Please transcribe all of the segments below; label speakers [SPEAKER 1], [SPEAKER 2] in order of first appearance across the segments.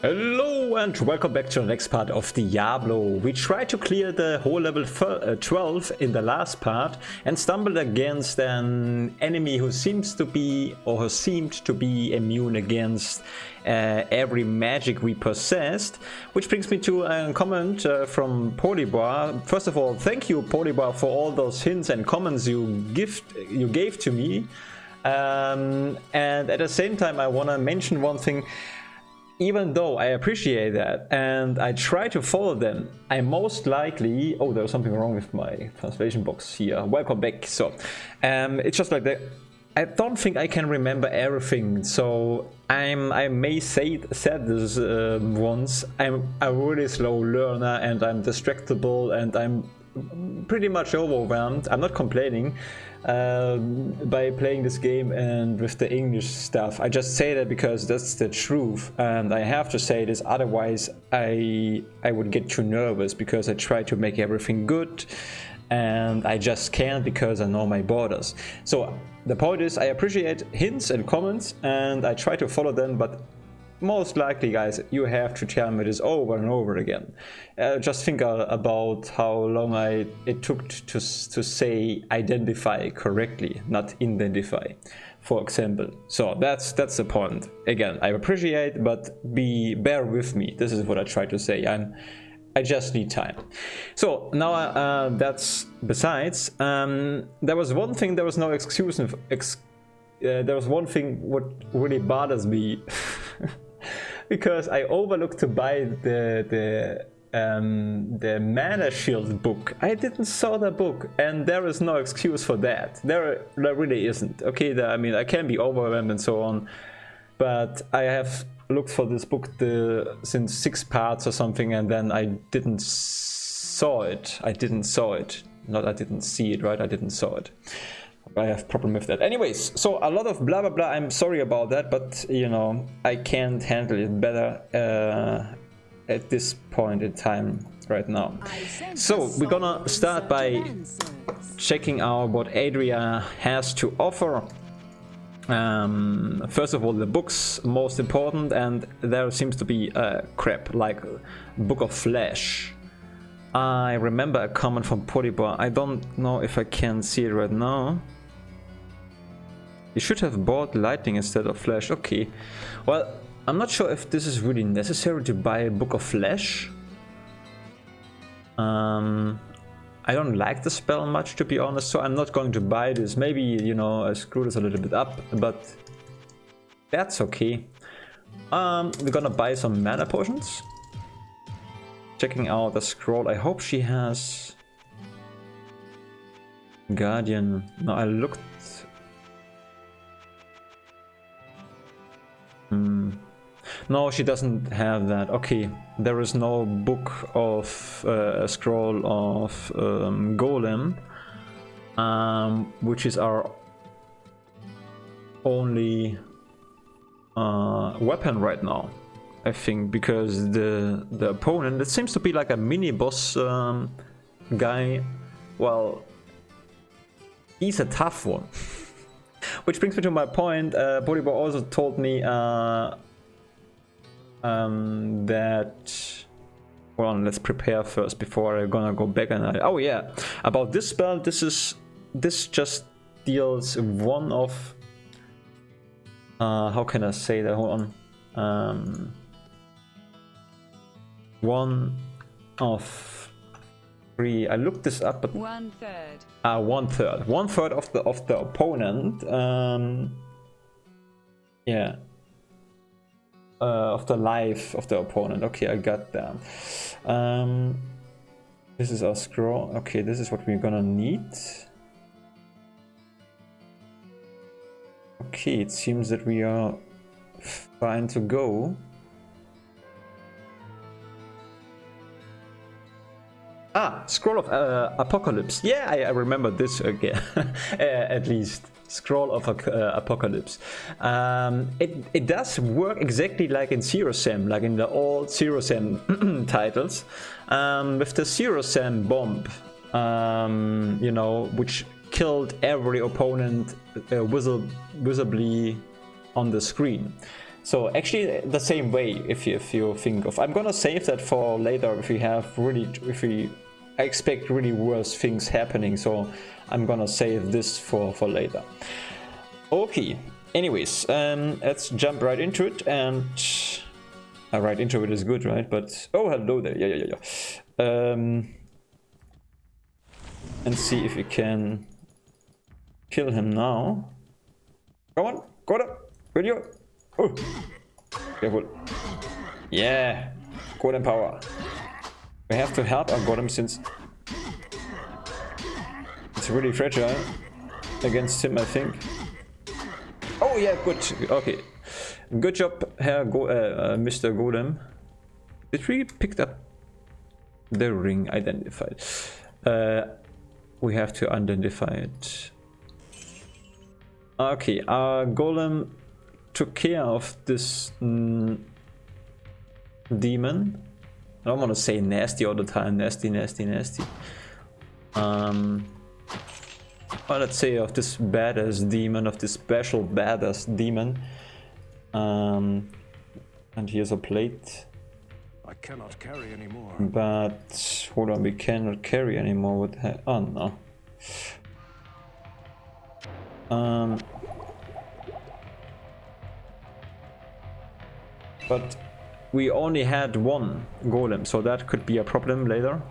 [SPEAKER 1] Hello and welcome back to the next part of Diablo. We tried to clear the whole level 12 in the last part and stumbled against an enemy who seems to be, or who seemed to be, immune against every magic we possessed, which brings me to a comment from Polybar. First of all, thank you Polybar for all those hints and comments you gave to me. And at the same time I want to mention one thing. Even though I appreciate that and I try to follow them, I most likely... Oh, there's something wrong with my translation box here. Welcome back. So, it's just like that. I don't think I can remember everything. So, I may said this once. I'm a really slow learner and I'm distractible and I'm pretty much overwhelmed. I'm not complaining by playing this game and with the English stuff. I just say that because that's the truth, and I have to say this, otherwise I would get too nervous because I try to make everything good and I just can't because I know my borders. So the point is, I appreciate hints and comments and I try to follow them, but most likely, guys, you have to tell me this over and over again. Just think about how long it took to say identify correctly, not identify, for example. So that's the point. Again, I appreciate, but bear with me. This is what I try to say. I just need time. So now that's besides. There was one thing. There was no excuse. There was one thing what really bothers me. Because I overlooked to buy the Mana Shield book. I didn't saw the book, and there is no excuse for that. There really isn't. Okay, I mean, I can be overwhelmed and so on, but I have looked for this book since 6 parts or something, and then I didn't saw it. Not I didn't see it, right? I didn't saw it. I have problem with that. Anyways, so a lot of blah blah blah. I'm sorry about that, but you know, I can't handle it better at this point in time right now. So we're gonna start by checking out what Adria has to offer. First of all, the books, most important, and there seems to be crap like Book of Flesh. I remember a comment from Polybar. I don't know if I can see it right now. You should have bought Lightning instead of Flesh. Okay. Well, I'm not sure if this is really necessary to buy a Book of Flesh. I don't like the spell much, to be honest, so I'm not going to buy this. Maybe, you know, I screw this a little bit up, but that's okay. We're gonna buy some mana potions. Checking out the scroll. I hope she has Guardian. No, I looked. No, she doesn't have that. Okay, there is no book of a scroll of Golem, which is our only weapon right now. I think because the opponent, it seems to be like a mini boss guy. Well, he's a tough one. Which brings me to my point. Polybar also told me that... Well, let's prepare first before I'm gonna go back and... Oh yeah, about this spell, this just deals one of... how can I say that? Hold on. One of 3. I looked this up, but
[SPEAKER 2] 1/3.
[SPEAKER 1] 1/3. 1/3 of the opponent. Yeah. Of the life of the opponent. Okay, I got that. This is our scroll. Okay, this is what we're gonna need. Okay, it seems that we are fine to go. Scroll of Apocalypse. Yeah, I remember this again. At least. Scroll of Apocalypse. It does work exactly like in Zero Sam, like in the old Zero Sam titles. With the Zero Sam bomb, you know, which killed every opponent visibly on the screen. So actually the same way, if you think of, I'm gonna save that for later if we have really, I expect really worse things happening, so I'm gonna save this for later. Okay, anyways, let's jump right into it, and right into it is good, right? But oh, hello there, yeah. And see if we can kill him now. Come on, got him, video. Oh, careful. Yeah, golem power. We have to help our golem since it's really fragile against him, I think. Oh yeah, good. Okay, good job, Mr. Golem. Did we pick up the ring identified? We have to identify it. Okay, our golem took care of this demon. I don't want to say nasty all the time. Nasty. Well, let's say of this badass demon, of this special badass demon. And here's a plate.
[SPEAKER 2] I cannot carry anymore.
[SPEAKER 1] But hold on, we cannot carry anymore. What the heck? Oh no. But we only had one golem, so that could be a problem later.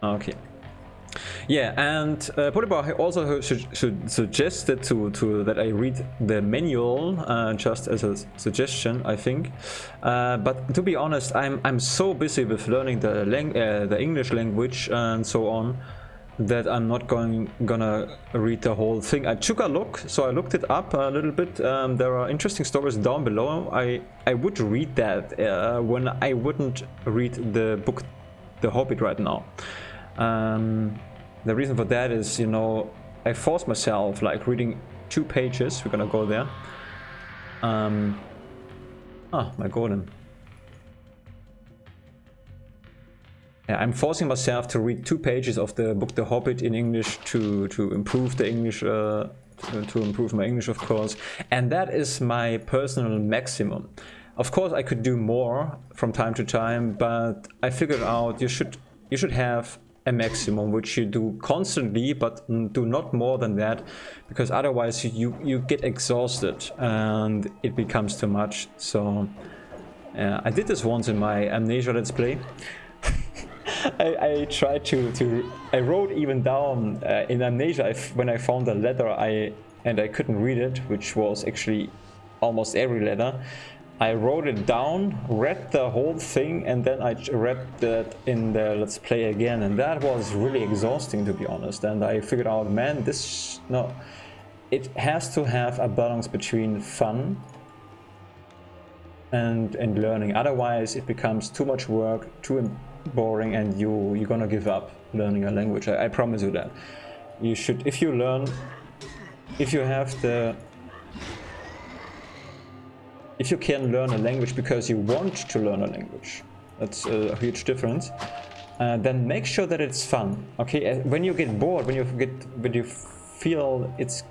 [SPEAKER 1] Okay. Yeah, and Polybar also suggested to that I read the manual, just as a suggestion, I think. But to be honest, I'm so busy with learning the English language and so on, that I'm not gonna read the whole thing. I took a look, so I looked it up a little bit. There are interesting stories down below. I would read that when I wouldn't read the book The Hobbit right now. The reason for that is, you know, I forced myself like reading 2 pages. We're gonna go there. My golem. Yeah, I'm forcing myself to read 2 pages of the book The Hobbit in English to improve the English, to improve my English, of course. And that is my personal maximum. Of course, I could do more from time to time, but I figured out you should have a maximum which you do constantly, but do not more than that, because otherwise you get exhausted and it becomes too much. So I did this once in my Amnesia Let's Play. I tried I wrote even down in Amnesia when I found a letter and I couldn't read it, which was actually almost every letter. I wrote it down, read the whole thing, and then I read that in the Let's Play again, and that was really exhausting, to be honest. And I figured out, man, it has to have a balance between fun and learning. Otherwise, it becomes too much work, too boring, and you're gonna give up learning a language. I promise you that. You should, if you can learn a language because you want to learn a language, that's a huge difference. Then make sure that it's fun. Okay, when you get bored, when you feel it's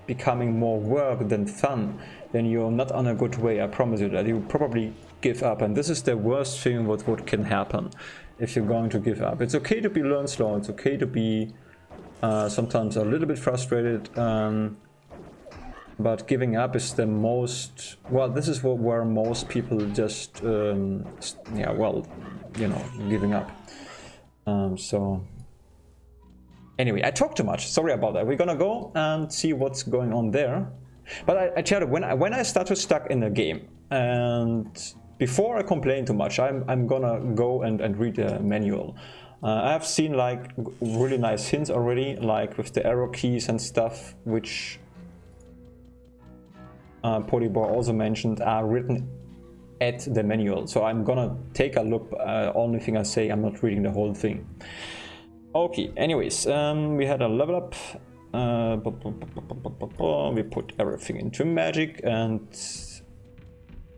[SPEAKER 1] becoming more work than fun, then you're not on a good way. I promise you that. You probably give up, and this is the worst thing what can happen if you're going to give up. It's okay to learn slow. It's okay to be sometimes a little bit frustrated. But giving up is the most, well, this is where most people just, giving up. So, anyway, I talk too much. Sorry about that. We're gonna go and see what's going on there. But I tell you, when I start to stuck in a game, and before I complain too much, I'm gonna go and read the manual. I have seen like really nice hints already, like with the arrow keys and stuff, which Polybar also mentioned, are written at the manual. So I'm gonna take a look. Only thing I say, I'm not reading the whole thing. Okay, anyways, we had a level up. We put everything into magic, and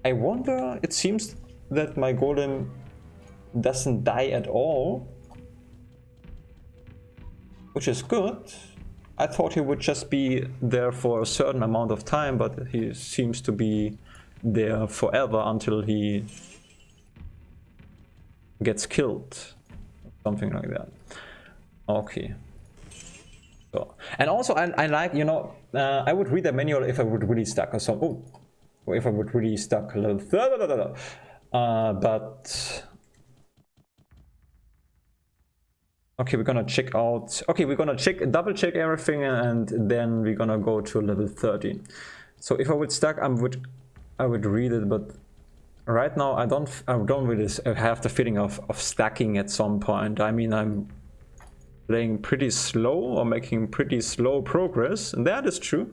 [SPEAKER 1] I wonder, it seems that my golem doesn't die at all, which is good. I thought he would just be there for a certain amount of time, but he seems to be there forever until he gets killed. Something like that. Okay. So, and also I like, you know, I would read the manual if I would really stuck or something. Oh, or if I would really stuck a little. But okay, we're gonna check out. Okay, we're gonna double check everything, and then we're gonna go to level 13. So if I would stack, I would read it, but right now I don't really have the feeling of stacking at some point. I mean, I'm playing pretty slow or making pretty slow progress, and that is true,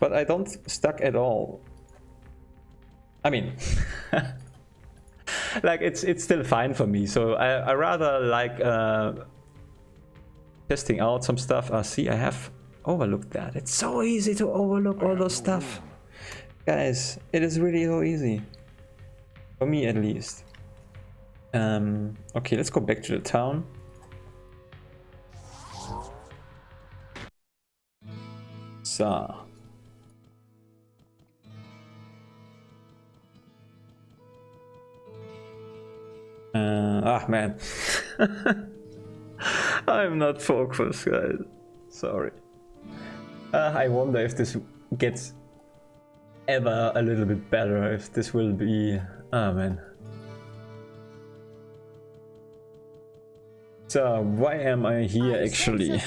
[SPEAKER 1] but I don't stack at all. I mean, like it's still fine for me. So I rather like testing out some stuff. See, I have overlooked that. It's so easy to overlook all those stuff, guys. It is really so easy. For me, at least. Okay, let's go back to the town. So. Man. I'm not focused, guys. Sorry. I wonder if this gets ever a little bit better, if this will be... Oh man. So why am I here actually?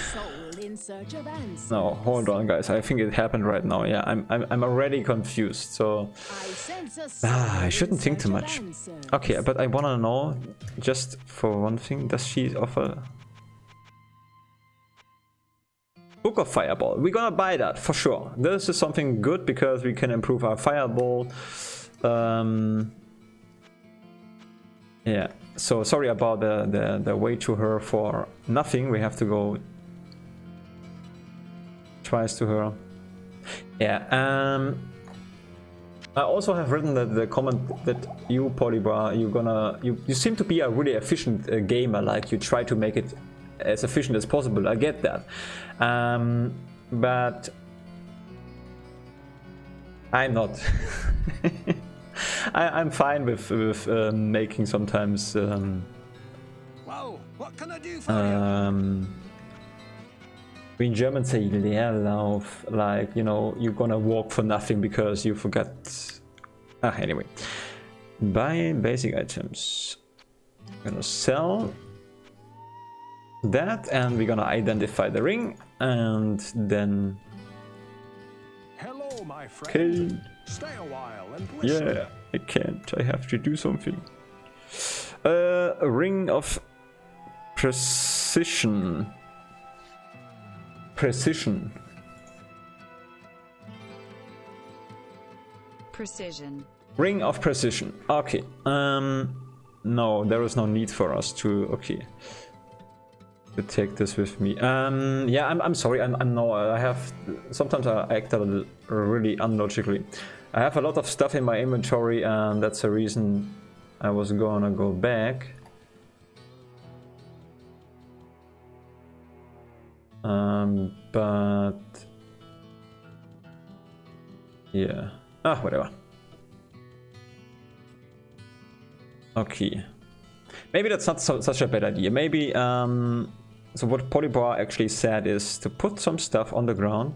[SPEAKER 1] No, hold on, guys. I think it happened right now. Yeah, I'm already confused. So I shouldn't think too much. Okay, but I wanna know, just for one thing, does she offer Book of Fireball? We're gonna buy that for sure. This is something good because we can improve our fireball. Yeah. So sorry about the way to her for nothing. We have to go twice to her. Yeah. I also have written the comment that you, Polybar, you seem to be a really efficient gamer. Like you try to make it as efficient as possible. I get that, but I'm not. I'm fine with making sometimes.
[SPEAKER 2] Whoa, what can I do for you?
[SPEAKER 1] We in German say Leerlauf, like, you know, you're gonna walk for nothing because you forgot. Anyway, buy basic items. I'm gonna sell that, and we're gonna identify the ring, and then.
[SPEAKER 2] Hello, my friend.
[SPEAKER 1] Okay.
[SPEAKER 2] Stay a while and listen.
[SPEAKER 1] Yeah, I can't. I have to do something. A ring of precision. Precision.
[SPEAKER 3] Precision.
[SPEAKER 1] Ring of precision. Okay. No, there is no need for us to. Okay. To take this with me. Yeah, I'm sorry. I'm no. I have sometimes I act a little really unlogically. I have a lot of stuff in my inventory, and that's the reason I was gonna go back. But yeah. Whatever. Okay. Maybe that's not such a bad idea. Maybe so what Polybar actually said is to put some stuff on the ground.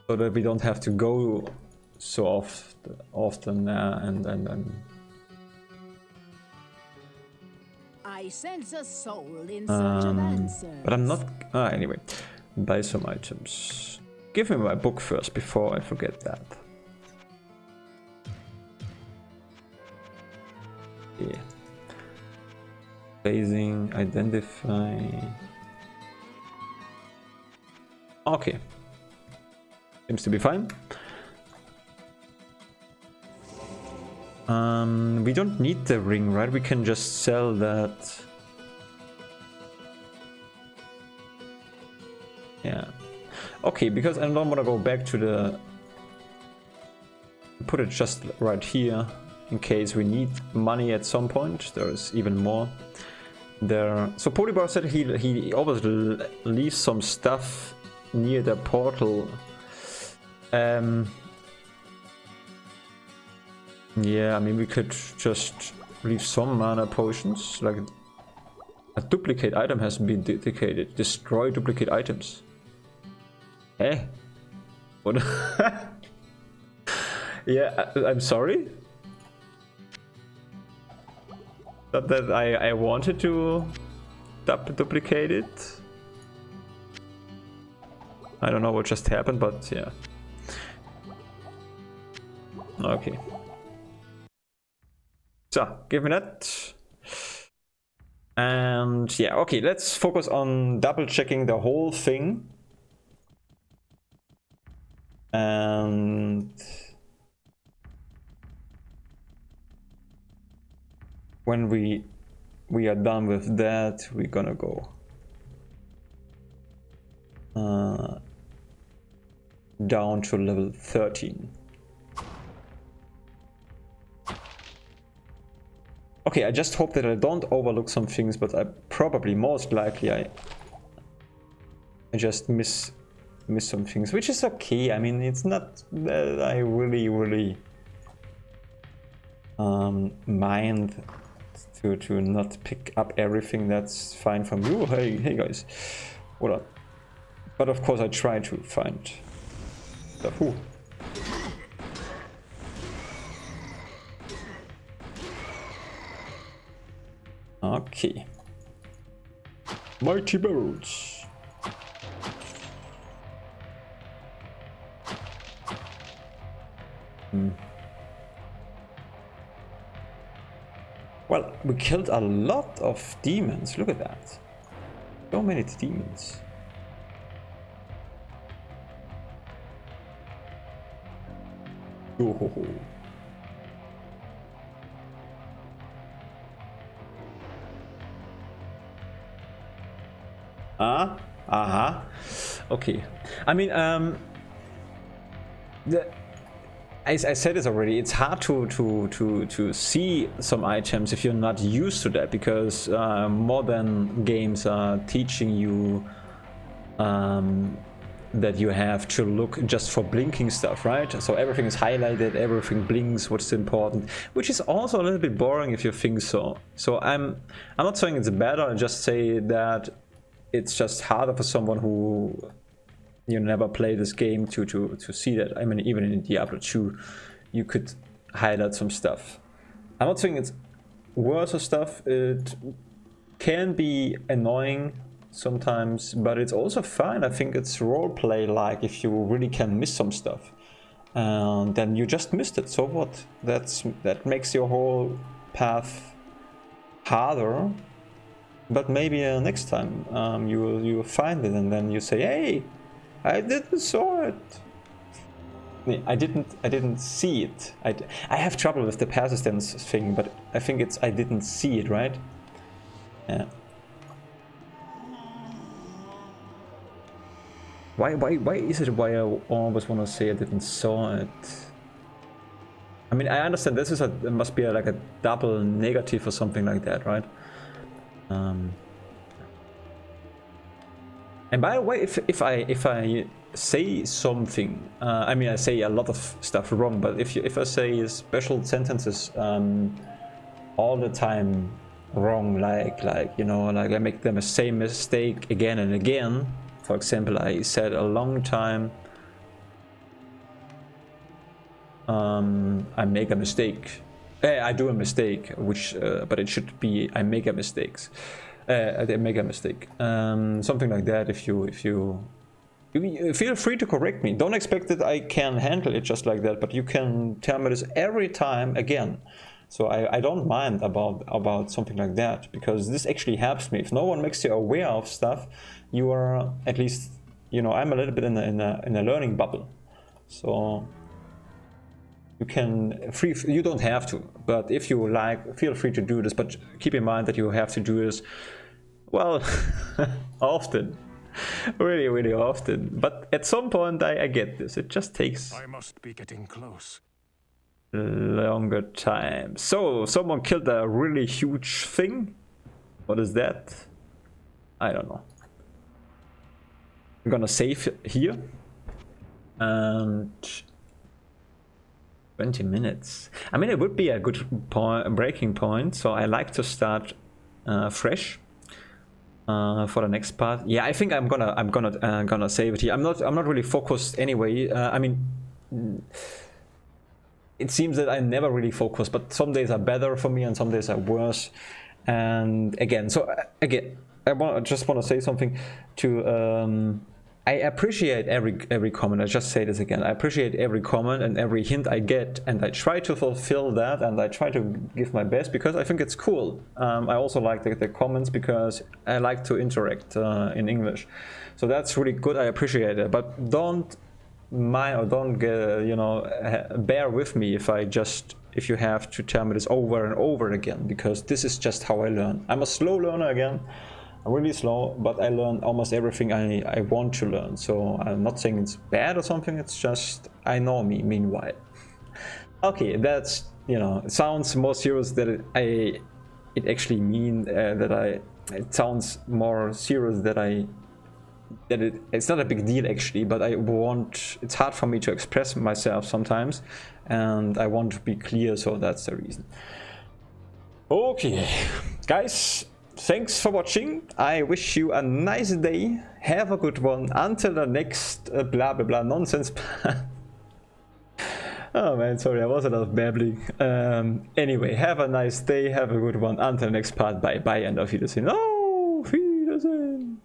[SPEAKER 1] So that we don't have to go so often and
[SPEAKER 4] I sense a soul in search of answers.
[SPEAKER 1] but I'm not. Anyway, buy some items. Give me my book first before I forget that. Yeah. Phasing, identify. Okay. Seems to be fine. We don't need the ring, right? We can just sell that. Yeah. Okay, because I don't want to go back to the... Put it just right here, in case we need money at some point. There's even more. there. So Polybar said he always leaves some stuff near the portal. Yeah, I mean we could just leave some mana potions, like a duplicate item has been dedicated. Destroy duplicate items. Eh? What? Yeah, I'm sorry. That I wanted to duplicate it. I don't know what just happened, but yeah. Okay. So, give me that. And yeah, okay, let's focus on double checking the whole thing. And when we are done with that, we're gonna go down to level 13. Okay, I just hope that I don't overlook some things, but I probably, most likely, I just miss some things, which is okay. I mean, it's not that I really mind to not pick up everything. That's fine from you. Hey guys, what up? But of course I try to find stuff. Ooh. Okay. Mighty birds. Well, we killed a lot of demons. Look at that. So many demons. Oh. Okay. I mean, I said this already. It's hard to see some items if you're not used to that, because modern games are teaching you that you have to look just for blinking stuff, right? So everything is highlighted, everything blinks, what's important, which is also a little bit boring if you think so. So I'm not saying it's better. I just say that it's just harder for someone who never played this game to see that. I mean, even in Diablo 2 you could highlight some stuff. I'm not saying it's worse or stuff. It can be annoying sometimes, but it's also fine. I think it's roleplay, like if you really can miss some stuff and then you just missed it, so what? That makes your whole path harder. But maybe next time you will find it and then you say, hey, I didn't saw it. I didn't see it. I have trouble with the persistence thing, but I think it's I didn't see it, right? Yeah. Why is it why I always want to say I didn't saw it? I mean, I understand this is it must be like a double negative or something like that, right? And by the way, if I say something, I mean I say a lot of stuff wrong, but if I say special sentences all the time wrong, like I make them the same mistake again and again. For example, I said a long time I make a mistake. I do a mistake, which but it should be I make a mistakes. I make a mistake. Something like that. If you feel free to correct me. Don't expect that I can handle it just like that, but you can tell me this every time again. So I don't mind about something like that, because this actually helps me. If no one makes you aware of stuff, you are at least, I'm a little bit in a learning bubble. So you can you don't have to, but if you like, feel free to do this. But keep in mind that you have to do this, well, often. Really often. But at some point I get this. It just takes
[SPEAKER 2] I must be getting close.
[SPEAKER 1] Longer time. So someone killed a really huge thing. What is that? I don't know. I'm gonna save here. And 20 minutes. I mean, it would be a good breaking point, so I like to start fresh for the next part. Yeah, I think I'm gonna save it here. I'm not really focused anyway. I mean, it seems that I never really focus, but some days are better for me and some days are worse. And again, I just want to say something to. I appreciate every comment. I just say this again. I appreciate every comment and every hint I get, and I try to fulfill that, and I try to give my best because I think it's cool. I also like the comments because I like to interact in English, so that's really good. I appreciate it, but don't mind or don't bear with me if you have to tell me this over and over again, because this is just how I learn. I'm a slow learner again. I'm really slow, but I learn almost everything I want to learn. So I'm not saying it's bad or something, it's just I know me meanwhile. Okay, that's, it sounds more serious than it actually mean it sounds more serious it's not a big deal actually, but it's hard for me to express myself sometimes, and I want to be clear, so that's the reason. Okay, guys. Thanks for watching. I wish you a nice day. Have a good one. Until the next blah blah blah nonsense. Oh man, sorry, I was a lot of babbling. Anyway, have a nice day. Have a good one. Until the next part. Bye bye and auf Wiedersehen. Oh, Wiedersehen.